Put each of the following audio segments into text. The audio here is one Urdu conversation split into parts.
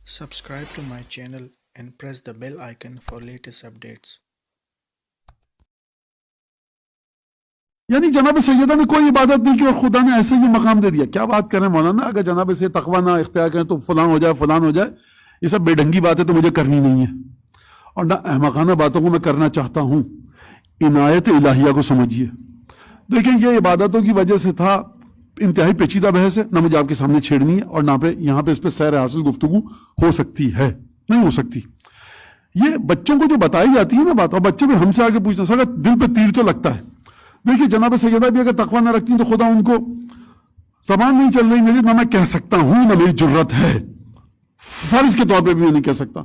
Subscribe to my channel and press the bell icon for latest updates. یعنی جناب سیدہ نے کوئی عبادت نہیں کی اور خدا نے ایسے ہی مقام دے دیا. کیا بات کریں مولانا, اگر جناب سے تقوی نہ اختیار کریں تو فلان ہو جائے, یہ سب بے ڈھنگی باتیں تو مجھے کرنی نہیں ہے, اور نہ احمقانہ باتوں کو میں کرنا چاہتا ہوں. عنایت الہیہ کو سمجھیے. دیکھیں یہ عبادتوں کی وجہ سے تھا, انتہائی پیچیدہ بحث ہے, نہ مجھے آپ کے سامنے چھیڑنی ہے, اور نہ یہاں پہ اس پہ سیر حاصل گفتگو ہو سکتی ہے, نہیں ہو سکتی. یہ بچوں کو جو بتائی جاتی ہے نا بات, اور بچے بھی ہم سے آگے پوچھتے ہیں, دل پہ تیر تو لگتا ہے. دیکھیے جناب سیدہ بھی اگر تقویٰ نہ رکھتی تو خدا ان کو, زبان نہیں چل رہی میری, نہ میں کہہ سکتا ہوں, نہ میری جرت ہے, فرض کے طور پہ بھی میں نہیں کہہ سکتا.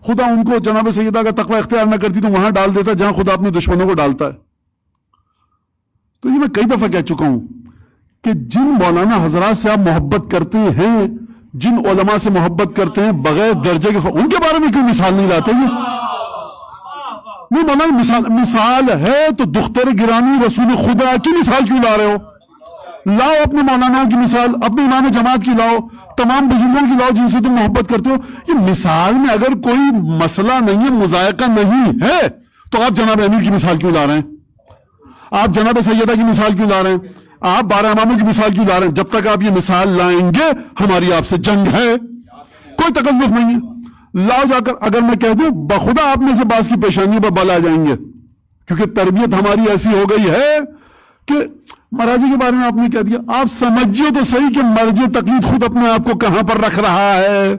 خدا ان کو, جناب سیدہ اگر تقویٰ اختیار نہ کرتی تو وہاں ڈال دیتا جہاں خدا اپنے دشمنوں کو ڈالتا ہے. تو یہ میں کئی دفعہ کہہ چکا ہوں کہ جن مولانا حضرات سے آپ محبت کرتے ہیں, جن علماء سے محبت کرتے ہیں بغیر درجے کے, ان کے بارے میں کیوں مثال نہیں لاتے ہیں؟ نہیں مولانا, مثال ہے تو دختر گرامی رسول خدا کی مثال کیوں لا رہے ہو؟ لاؤ اپنے مولانا کی مثال, اپنے امام جماعت کی لاؤ, تمام بزرگوں کی لاؤ جن سے تم محبت کرتے ہو. یہ مثال میں اگر کوئی مسئلہ نہیں ہے, مذائقہ نہیں ہے, تو آپ جناب امیر کی مثال کیوں لا رہے ہیں؟ آپ جناب سیدہ کی مثال کیوں لا رہے ہیں؟ آپ 12 اماموں کی مثال کیوں لا رہے ہیں؟ جب تک آپ یہ مثال لائیں گے ہماری آپ سے جنگ ہے, کوئی تکلف نہیں ہے. لاؤ جا کر, اگر میں کہہ دوں بخدا آپ میں سے بعض کی پیشانیوں پر بل آ جائیں گے, کیونکہ تربیت ہماری ایسی ہو گئی ہے کہ مراجی کے بارے میں آپ نے کہہ دیا, آپ سمجھیے تو صحیح کہ مرجع تقلید خود اپنے آپ کو کہاں پر رکھ رہا ہے.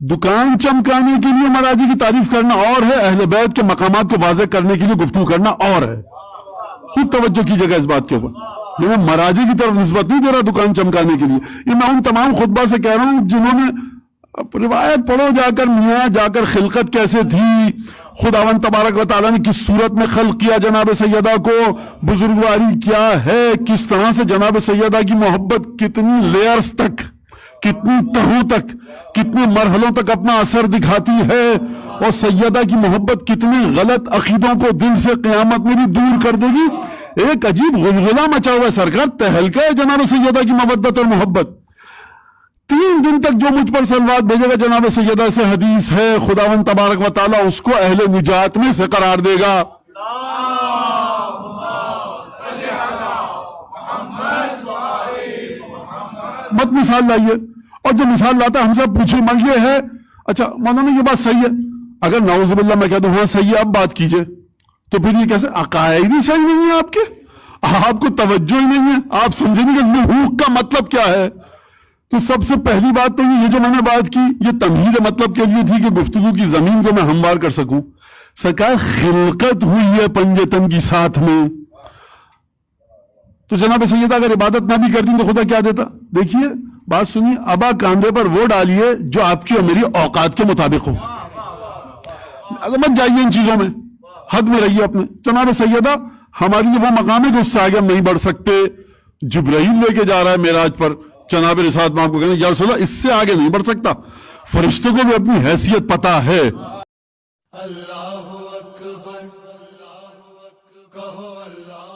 دکان چمکانے کے لیے مراجی کی تعریف کرنا اور ہے, اہل بیت کے مقامات کو واضح کرنے کے لیے گفتگو کرنا اور ہے. خود توجہ کیجیے گا اس بات کے اوپر, میں مراجی کی طرف نسبت نہیں دے رہا دکان چمکانے کے لیے. یہ میں ان تمام خطبہ سے کہہ رہا ہوں جنہوں نے روایت پڑھو جا کر, میاں جا کر خلقت کیسے تھی, خداوند تبارک و تعالیٰ نے کس صورت میں خلق کیا جناب سیدہ کو, بزرگواری کیا ہے, کس طرح سے جناب سیدہ کی محبت کتنی لیئرز تک, کتنی تہوں تک, کتنے مرحلوں تک اپنا اثر دکھاتی ہے, اور سیدہ کی محبت کتنے غلط عقیدوں کو دل سے قیامت میں بھی دور کر دے گی. ایک عجیب غلغلہ مچا ہوا ہے سرکار, تہلکہ ہے جناب سیدہ کی مودت اور محبت. 3 دن تک جو مجھ پر صلوات بھیجے گا جناب سیدہ سے حدیث ہے, خداوند تبارک و تعالیٰ اس کو اہل نجات میں سے قرار دے گا. مت مثال لائیے, اور جو مثال لاتا ہے ہم سے پوچھے یہ ہے, اچھا مولانا یہ بات صحیح ہے, اگر نعوذ باللہ میں کہہ دوں ہاں صحیح ہے, اب بات کیجئے, تو پھر یہ کیسے عقائد ہی صحیح نہیں ہے آپ کے, آپ کو توجہ ہی نہیں ہے, آپ سمجھیں گے کہ نحوق کا مطلب کیا ہے. تو سب سے پہلی بات تو یہ جو میں نے بات کی, یہ تمہید مطلب کے لیے تھی کہ گفتگو کی زمین کو میں ہموار کر سکوں. سرکار خلقت ہوئی ہے پنجتن کی ساتھ میں, تو جناب سیدہ اگر عبادت نہ بھی کرتی تو خدا کیا دیتا. دیکھیے بات سنیے, ابا کاندھے پر وہ ڈالیے جو آپ کی اور میری اوقات کے مطابق ہو, مت جائیے ان چیزوں میں, حد میں رہیے اپنے. جناب سیدہ ہماری وہ مقام ہے جو اس سے آگے ہم نہیں بڑھ سکتے. جبرائیل لے کے جا رہا ہے معراج پر, جناب رسالت میں آپ کو کہنا یا رسول اللہ اس سے آگے نہیں بڑھ سکتا. فرشتوں کو بھی اپنی حیثیت پتا ہے. اللہ اکبر, کہو اللہ